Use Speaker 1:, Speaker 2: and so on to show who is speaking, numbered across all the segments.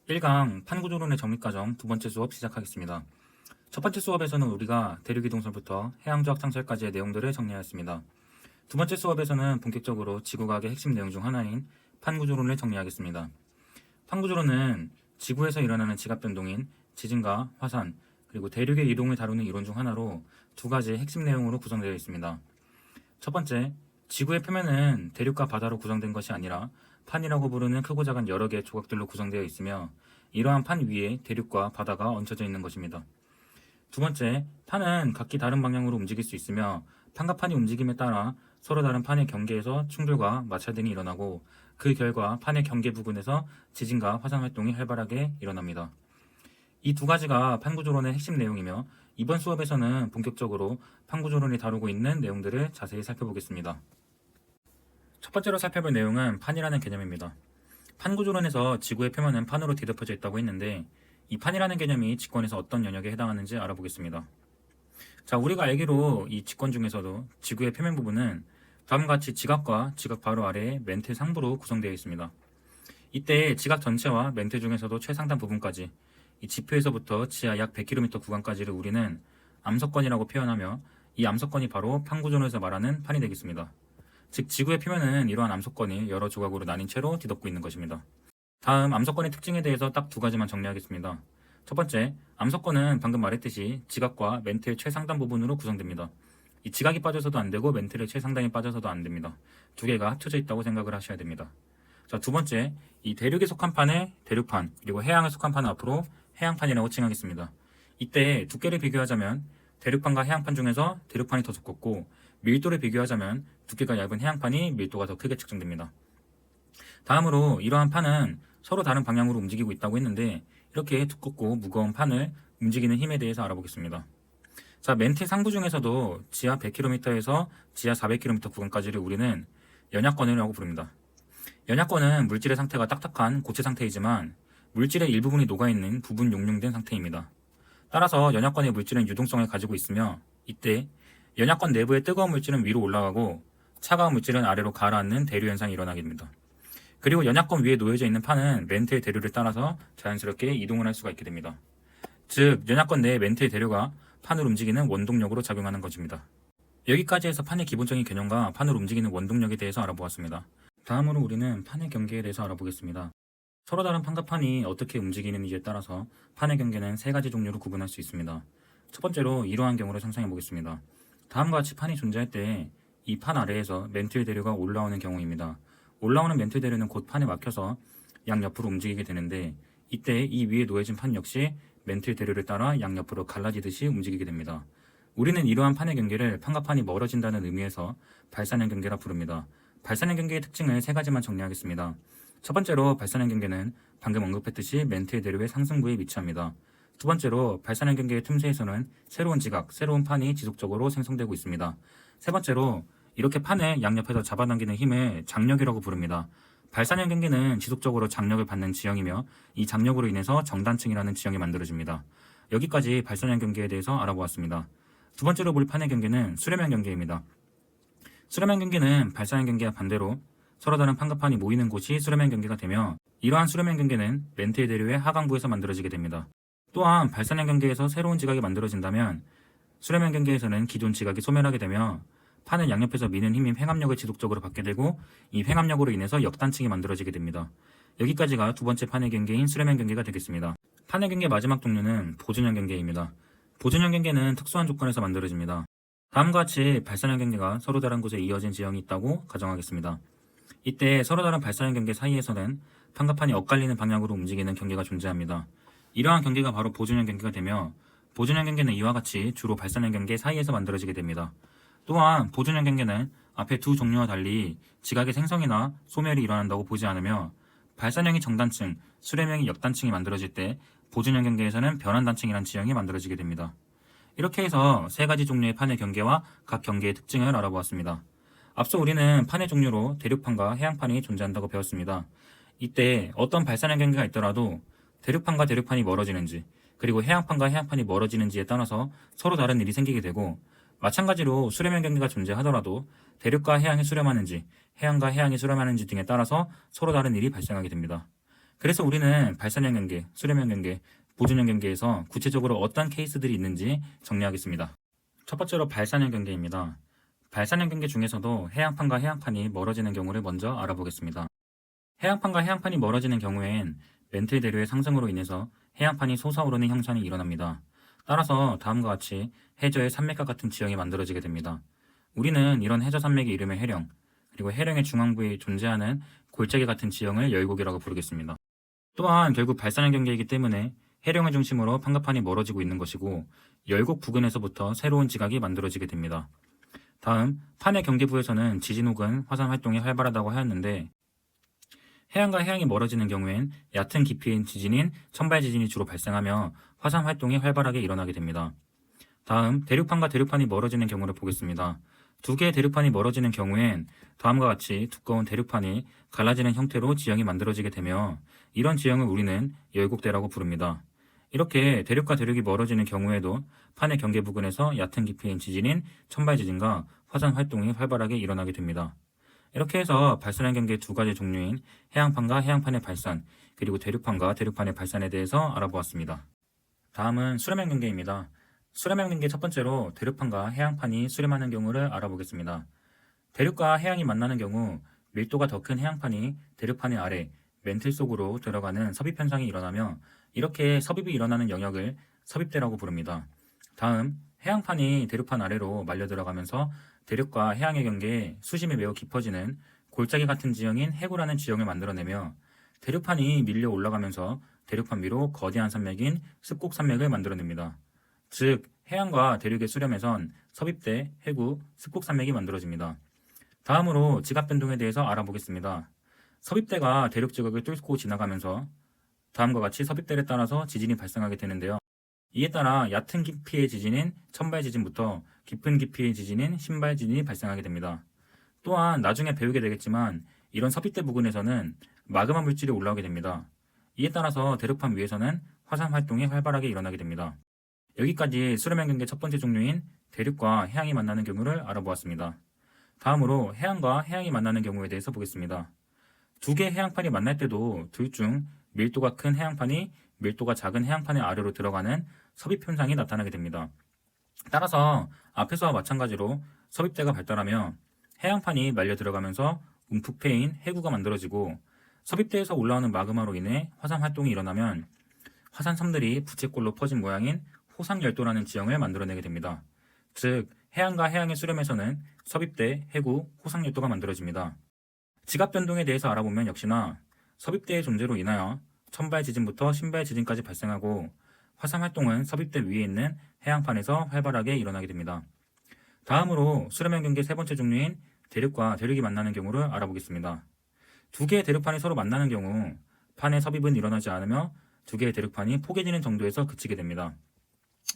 Speaker 1: 1강 판구조론의 정리과정 두 번째 수업 시작하겠습니다. 첫 번째 수업에서는 우리가 대륙이동설부터 해양조학 창설까지의 내용들을 정리하였습니다. 두 번째 수업에서는 본격적으로 지구과학의 핵심 내용 중 하나인 판구조론을 정리하겠습니다. 판구조론은 지구에서 일어나는 지각변동인 지진과 화산, 그리고 대륙의 이동을 다루는 이론 중 하나로 두 가지 핵심 내용으로 구성되어 있습니다. 첫 번째, 지구의 표면은 대륙과 바다로 구성된 것이 아니라 판이라고 부르는 크고 작은 여러 개의 조각들로 구성되어 있으며 이러한 판 위에 대륙과 바다가 얹혀져 있는 것입니다. 두 번째, 판은 각기 다른 방향으로 움직일 수 있으며 판과 판이 움직임에 따라 서로 다른 판의 경계에서 충돌과 마찰 등이 일어나고 그 결과 판의 경계 부근에서 지진과 화산 활동이 활발하게 일어납니다. 이 두 가지가 판구조론의 핵심 내용이며 이번 수업에서는 본격적으로 판구조론이 다루고 있는 내용들을 자세히 살펴보겠습니다. 첫 번째로 살펴볼 내용은 판이라는 개념입니다. 판구조론에서 지구의 표면은 판으로 뒤덮여져 있다고 했는데 이 판이라는 개념이 직권에서 어떤 영역에 해당하는지 알아보겠습니다. 자, 우리가 알기로 이 직권 중에서도 지구의 표면 부분은 다음과 같이 지각과 지각 바로 아래에 멘틀 상부로 구성되어 있습니다. 이때 지각 전체와 멘틀 중에서도 최상단 부분까지 이 지표에서부터 지하 약 100km 구간까지를 우리는 암석권이라고 표현하며 이 암석권이 바로 판구조론에서 말하는 판이 되겠습니다. 즉 지구의 표면은 이러한 암석권이 여러 조각으로 나뉜 채로 뒤덮고 있는 것입니다. 다음 암석권의 특징에 대해서 딱 두 가지만 정리하겠습니다. 첫 번째, 암석권은 방금 말했듯이 지각과 멘틀 최상단 부분으로 구성됩니다. 이 지각이 빠져서도 안 되고 멘틀의 최상단이 빠져서도 안 됩니다. 두 개가 합쳐져 있다고 생각을 하셔야 됩니다. 자, 두 번째, 이 대륙에 속한 판을 대륙판, 그리고 해양에 속한 판을 앞으로 해양판이라고 칭하겠습니다. 이때 두께를 비교하자면 대륙판과 해양판 중에서 대륙판이 더 두껍고 밀도를 비교하자면 두께가 얇은 해양판이 밀도가 더 크게 측정됩니다. 다음으로 이러한 판은 서로 다른 방향으로 움직이고 있다고 했는데 이렇게 두껍고 무거운 판을 움직이는 힘에 대해서 알아보겠습니다. 자, 멘틀 상부 중에서도 지하 100km에서 지하 400km 구간까지를 우리는 연약권이라고 부릅니다. 연약권은 물질의 상태가 딱딱한 고체 상태이지만 물질의 일부분이 녹아있는 부분 용융된 상태입니다. 따라서 연약권의 물질은 유동성을 가지고 있으며 이때 연약권 내부의 뜨거운 물질은 위로 올라가고 차가운 물질은 아래로 가라앉는 대류 현상이 일어나게 됩니다. 그리고 연약권 위에 놓여져 있는 판은 멘틀 대류를 따라서 자연스럽게 이동을 할 수가 있게 됩니다. 즉 연약권 내의 멘틀 대류가 판을 움직이는 원동력으로 작용하는 것입니다. 여기까지 해서 판의 기본적인 개념과 판을 움직이는 원동력에 대해서 알아보았습니다. 다음으로 우리는 판의 경계에 대해서 알아보겠습니다. 서로 다른 판과 판이 어떻게 움직이는지에 따라서 판의 경계는 세 가지 종류로 구분할 수 있습니다. 첫 번째로 이러한 경우를 상상해 보겠습니다. 다음과 같이 판이 존재할 때 이 판 아래에서 멘틀 대류가 올라오는 경우입니다. 올라오는 멘틀 대류는 곧 판에 막혀서 양옆으로 움직이게 되는데 이때 이 위에 놓여진 판 역시 멘틀 대류를 따라 양옆으로 갈라지듯이 움직이게 됩니다. 우리는 이러한 판의 경계를 판과 판이 멀어진다는 의미에서 발산형 경계라 부릅니다. 발산형 경계의 특징을 세 가지만 정리하겠습니다. 첫 번째로 발산형 경계는 방금 언급했듯이 멘틀 대류의 상승부에 위치합니다. 두 번째로 발산형 경계의 틈새에서는 새로운 지각, 새로운 판이 지속적으로 생성되고 있습니다. 세 번째로 이렇게 판을 양옆에서 잡아당기는 힘을 장력이라고 부릅니다. 발산형 경계는 지속적으로 장력을 받는 지형이며 이 장력으로 인해서 정단층이라는 지형이 만들어집니다. 여기까지 발산형 경계에 대해서 알아보았습니다. 두 번째로 볼 판의 경계는 수렴형 경계입니다. 수렴형 경계는 발산형 경계와 반대로 서로 다른 판과 판이 모이는 곳이 수렴형 경계가 되며 이러한 수렴형 경계는 멘틀 대류의 하강부에서 만들어지게 됩니다. 또한 발산형 경계에서 새로운 지각이 만들어진다면 수렴형 경계에서는 기존 지각이 소멸하게 되며 판을 양옆에서 미는 힘인 횡압력을 지속적으로 받게 되고 이 횡압력으로 인해서 역단층이 만들어지게 됩니다. 여기까지가 두 번째 판의 경계인 수렴형 경계가 되겠습니다. 판의 경계 마지막 종류는 보존형 경계입니다. 보존형 경계는 특수한 조건에서 만들어집니다. 다음과 같이 발산형 경계가 서로 다른 곳에 이어진 지형이 있다고 가정하겠습니다. 이때 서로 다른 발산형 경계 사이에서는 판과 판이 엇갈리는 방향으로 움직이는 경계가 존재합니다. 이러한 경계가 바로 보존형 경계가 되며 보존형 경계는 이와 같이 주로 발산형 경계 사이에서 만들어지게 됩니다. 또한 보존형 경계는 앞에 두 종류와 달리 지각의 생성이나 소멸이 일어난다고 보지 않으며 발산형이 정단층, 수렴형이 역단층이 만들어질 때 보존형 경계에서는 변환단층이라는 지형이 만들어지게 됩니다. 이렇게 해서 세 가지 종류의 판의 경계와 각 경계의 특징을 알아보았습니다. 앞서 우리는 판의 종류로 대륙판과 해양판이 존재한다고 배웠습니다. 이때 어떤 발산형 경계가 있더라도 대륙판과 대륙판이 멀어지는지 그리고 해양판과 해양판이 멀어지는지에 따라서 서로 다른 일이 생기게 되고 마찬가지로 수렴형 경계가 존재하더라도 대륙과 해양이 수렴하는지 해양과 해양이 수렴하는지 등에 따라서 서로 다른 일이 발생하게 됩니다. 그래서 우리는 발산형 경계, 수렴형 경계, 보존형 경계에서 구체적으로 어떤 케이스들이 있는지 정리하겠습니다. 첫 번째로 발산형 경계입니다. 발산형 경계 중에서도 해양판과 해양판이 멀어지는 경우를 먼저 알아보겠습니다. 해양판과 해양판이 멀어지는 경우엔 멘틀 대류의 상승으로 인해서 해양판이 솟아오르는 형상이 일어납니다. 따라서 다음과 같이 해저의 산맥과 같은 지형이 만들어지게 됩니다. 우리는 이런 해저 산맥의 이름을 해령, 그리고 해령의 중앙부에 존재하는 골짜기 같은 지형을 열곡이라고 부르겠습니다. 또한 결국 발산형 경계이기 때문에 해령을 중심으로 판가판이 멀어지고 있는 것이고 열곡 부근에서부터 새로운 지각이 만들어지게 됩니다. 다음, 판의 경계부에서는 지진 혹은 화산 활동이 활발하다고 하였는데 해안과 해양이 멀어지는 경우엔 얕은 깊이의 지진인 천발 지진이 주로 발생하며 화산 활동이 활발하게 일어나게 됩니다. 다음, 대륙판과 대륙판이 멀어지는 경우를 보겠습니다. 두 개의 대륙판이 멀어지는 경우엔 다음과 같이 두꺼운 대륙판이 갈라지는 형태로 지형이 만들어지게 되며 이런 지형을 우리는 열곡대라고 부릅니다. 이렇게 대륙과 대륙이 멀어지는 경우에도 판의 경계 부근에서 얕은 깊이의 지진인 천발 지진과 화산 활동이 활발하게 일어나게 됩니다. 이렇게 해서 발산형 경계 두 가지 종류인 해양판과 해양판의 발산, 그리고 대륙판과 대륙판의 발산에 대해서 알아보았습니다. 다음은 수렴형 경계입니다. 수렴형 경계 첫 번째로 대륙판과 해양판이 수렴하는 경우를 알아보겠습니다. 대륙과 해양이 만나는 경우 밀도가 더 큰 해양판이 대륙판의 아래, 멘틀 속으로 들어가는 섭입 현상이 일어나며 이렇게 섭입이 일어나는 영역을 섭입대라고 부릅니다. 다음, 해양판이 대륙판 아래로 말려 들어가면서 대륙과 해양의 경계에 수심이 매우 깊어지는 골짜기 같은 지형인 해구라는 지형을 만들어내며 대륙판이 밀려 올라가면서 대륙판 위로 거대한 산맥인 습곡산맥을 만들어냅니다. 즉, 해양과 대륙의 수렴에선 섭입대, 해구, 습곡산맥이 만들어집니다. 다음으로 지각 변동에 대해서 알아보겠습니다. 섭입대가 대륙 지각을 뚫고 지나가면서 다음과 같이 섭입대를 따라서 지진이 발생하게 되는데요. 이에 따라 얕은 깊이의 지진인 천발 지진부터 깊은 깊이의 지진인 신발 지진이 발생하게 됩니다. 또한 나중에 배우게 되겠지만 이런 섭입대 부근에서는 마그마 물질이 올라오게 됩니다. 이에 따라서 대륙판 위에서는 화산 활동이 활발하게 일어나게 됩니다. 여기까지 수렴형 경계 첫 번째 종류인 대륙과 해양이 만나는 경우를 알아보았습니다. 다음으로 해양과 해양이 만나는 경우에 대해서 보겠습니다. 두 개의 해양판이 만날 때도 둘 중 밀도가 큰 해양판이 밀도가 작은 해양판의 아래로 들어가는 섭입 현상이 나타나게 됩니다. 따라서 앞에서와 마찬가지로 섭입대가 발달하며 해양판이 말려 들어가면서 움푹 패인 해구가 만들어지고 섭입대에서 올라오는 마그마로 인해 화산 활동이 일어나면 화산섬들이 부채꼴로 퍼진 모양인 호상열도라는 지형을 만들어내게 됩니다. 즉, 해안과 해양의 수렴에서는 섭입대, 해구, 호상열도가 만들어집니다. 지각 변동에 대해서 알아보면 역시나 섭입대의 존재로 인하여 천발 지진부터 신발 지진까지 발생하고 화산 활동은 섭입대 위에 있는 해양판에서 활발하게 일어나게 됩니다. 다음으로 수렴형 경계 세 번째 종류인 대륙과 대륙이 만나는 경우를 알아보겠습니다. 두 개의 대륙판이 서로 만나는 경우 판의 섭입은 일어나지 않으며 두 개의 대륙판이 포개지는 정도에서 그치게 됩니다.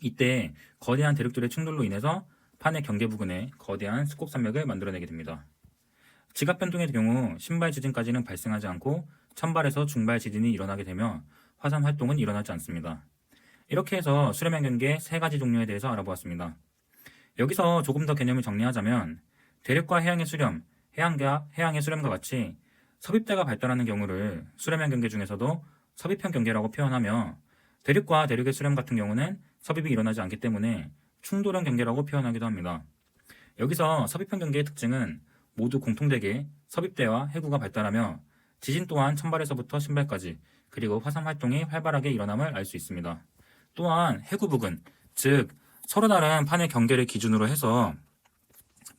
Speaker 1: 이때 거대한 대륙들의 충돌로 인해서 판의 경계 부근에 거대한 습곡산맥을 만들어내게 됩니다. 지각 변동의 경우 신발 지진까지는 발생하지 않고 천발에서 중발 지진이 일어나게 되며 화산 활동은 일어나지 않습니다. 이렇게 해서 수렴형 경계 세 가지 종류에 대해서 알아보았습니다. 여기서 조금 더 개념을 정리하자면 대륙과 해양의 수렴, 해양과 해양의 수렴과 같이 섭입대가 발달하는 경우를 수렴형 경계 중에서도 섭입형 경계라고 표현하며 대륙과 대륙의 수렴 같은 경우는 섭입이 일어나지 않기 때문에 충돌형 경계라고 표현하기도 합니다. 여기서 섭입형 경계의 특징은 모두 공통되게 섭입대와 해구가 발달하며 지진 또한 천발에서부터 신발까지 그리고 화산 활동이 활발하게 일어남을 알 수 있습니다. 또한 해구 부근, 즉 서로 다른 판의 경계를 기준으로 해서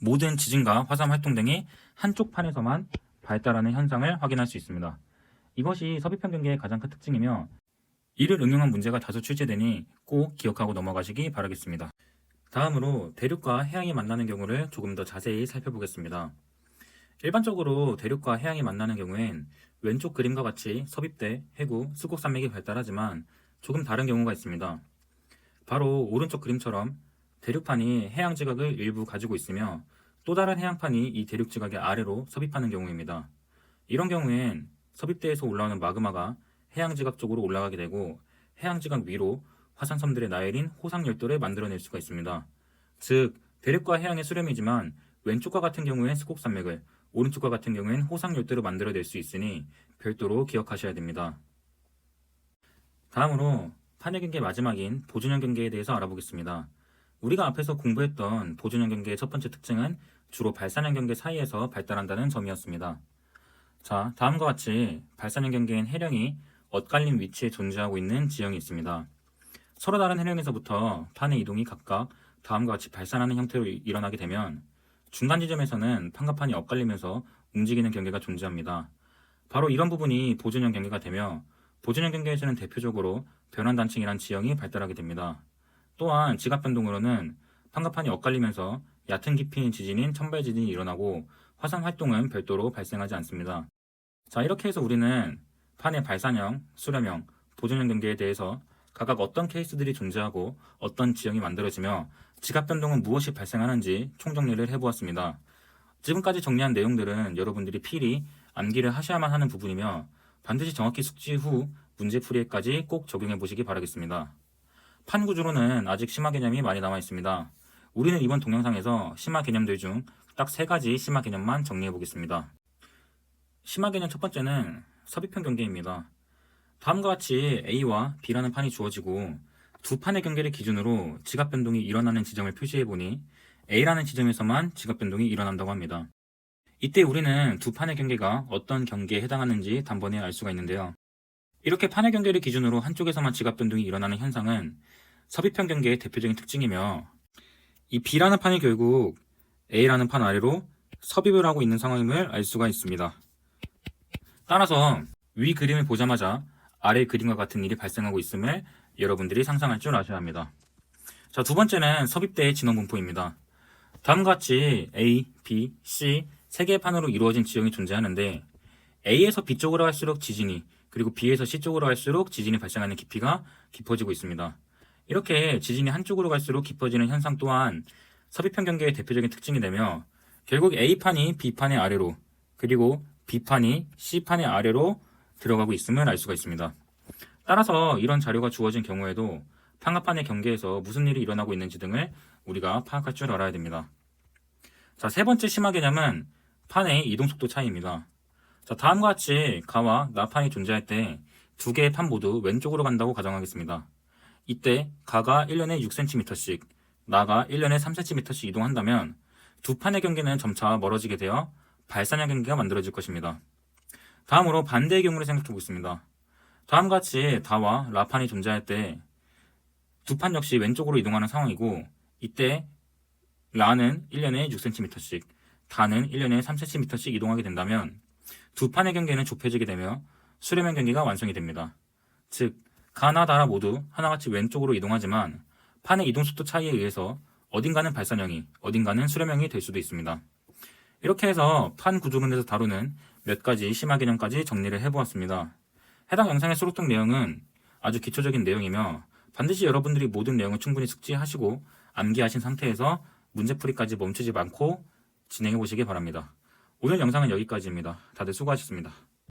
Speaker 1: 모든 지진과 화산 활동 등이 한쪽 판에서만 발달하는 현상을 확인할 수 있습니다. 이것이 섭입형 경계의 가장 큰 특징이며 이를 응용한 문제가 다수 출제되니 꼭 기억하고 넘어가시기 바라겠습니다. 다음으로 대륙과 해양이 만나는 경우를 조금 더 자세히 살펴보겠습니다. 일반적으로 대륙과 해양이 만나는 경우엔 왼쪽 그림과 같이 섭입대, 해구, 습곡산맥이 발달하지만 조금 다른 경우가 있습니다. 바로 오른쪽 그림처럼 대륙판이 해양 지각을 일부 가지고 있으며 또 다른 해양판이 이 대륙 지각의 아래로 섭입하는 경우입니다. 이런 경우엔 섭입대에서 올라오는 마그마가 해양 지각 쪽으로 올라가게 되고 해양 지각 위로 화산섬들의 나열인 호상열도를 만들어낼 수가 있습니다. 즉, 대륙과 해양의 수렴이지만 왼쪽과 같은 경우엔 습곡산맥을, 오른쪽과 같은 경우엔 호상열도를 만들어낼 수 있으니 별도로 기억하셔야 됩니다. 다음으로 판의 경계 마지막인 보존형 경계에 대해서 알아보겠습니다. 우리가 앞에서 공부했던 보존형 경계의 첫 번째 특징은 주로 발산형 경계 사이에서 발달한다는 점이었습니다. 자, 다음과 같이 발산형 경계엔 해령이 엇갈린 위치에 존재하고 있는 지형이 있습니다. 서로 다른 해령에서부터 판의 이동이 각각 다음과 같이 발산하는 형태로 일어나게 되면 중간 지점에서는 판과 판이 엇갈리면서 움직이는 경계가 존재합니다. 바로 이런 부분이 보존형 경계가 되며 보존형 경계에서는 대표적으로 변환단층이란 지형이 발달하게 됩니다. 또한 지각 변동으로는 판과 판이 엇갈리면서 얕은 깊이의 지진인 천발 지진이 일어나고 화산 활동은 별도로 발생하지 않습니다. 자, 이렇게 해서 우리는 판의 발산형, 수렴형, 보존형 경계에 대해서 각각 어떤 케이스들이 존재하고 어떤 지형이 만들어지며 지각 변동은 무엇이 발생하는지 총정리를 해보았습니다. 지금까지 정리한 내용들은 여러분들이 필히 암기를 하셔야만 하는 부분이며 반드시 정확히 숙지 후 문제풀이에까지 꼭 적용해 보시기 바라겠습니다. 판 구조로는 아직 심화 개념이 많이 남아 있습니다. 우리는 이번 동영상에서 심화 개념들 중 딱 3가지 심화 개념만 정리해 보겠습니다. 심화 개념 첫 번째는 섭입형 경계입니다. 다음과 같이 A와 B라는 판이 주어지고 두 판의 경계를 기준으로 지각 변동이 일어나는 지점을 표시해 보니 A라는 지점에서만 지각 변동이 일어난다고 합니다. 이때 우리는 두 판의 경계가 어떤 경계에 해당하는지 단번에 알 수가 있는데요. 이렇게 판의 경계를 기준으로 한쪽에서만 지각 변동이 일어나는 현상은 섭입형 경계의 대표적인 특징이며 이 B라는 판이 결국 A라는 판 아래로 섭입을 하고 있는 상황임을 알 수가 있습니다. 따라서 위 그림을 보자마자 아래 그림과 같은 일이 발생하고 있음을 여러분들이 상상할 줄 아셔야 합니다. 자, 두 번째는 섭입대의 진원 분포입니다. 다음과 같이 A, B, C 세 개의 판으로 이루어진 지형이 존재하는데 A에서 B 쪽으로 갈수록 지진이 그리고 B에서 C 쪽으로 갈수록 지진이 발생하는 깊이가 깊어지고 있습니다. 이렇게 지진이 한쪽으로 갈수록 깊어지는 현상 또한 섭입형 경계의 대표적인 특징이 되며 결국 A판이 B판의 아래로 그리고 B판이 C판의 아래로 들어가고 있음을 알 수가 있습니다. 따라서 이런 자료가 주어진 경우에도 판과 판의 경계에서 무슨 일이 일어나고 있는지 등을 우리가 파악할 줄 알아야 됩니다. 자, 세 번째 심화 개념은 판의 이동속도 차이입니다. 자, 다음과 같이 가와 나판이 존재할 때 두 개의 판 모두 왼쪽으로 간다고 가정하겠습니다. 이때 가가 1년에 6cm씩, 나가 1년에 3cm씩 이동한다면 두 판의 경계는 점차 멀어지게 되어 발산형 경계가 만들어질 것입니다. 다음으로 반대의 경우를 생각해 보겠습니다. 다음과 같이 다와 라판이 존재할 때 두 판 역시 왼쪽으로 이동하는 상황이고 이때 라는 1년에 6cm씩, 다는 1년에 3cm씩 이동하게 된다면 두 판의 경계는 좁혀지게 되며 수렴형 경계가 완성이 됩니다. 즉, 가나 다라 모두 하나같이 왼쪽으로 이동하지만 판의 이동속도 차이에 의해서 어딘가는 발산형이, 어딘가는 수렴형이 될 수도 있습니다. 이렇게 해서 판 구조론에서 다루는 몇 가지 심화 개념까지 정리를 해보았습니다. 해당 영상에 수록된 내용은 아주 기초적인 내용이며 반드시 여러분들이 모든 내용을 충분히 숙지하시고 암기하신 상태에서 문제풀이까지 멈추지 않고 진행해 보시기 바랍니다. 오늘 영상은 여기까지입니다. 다들 수고하셨습니다.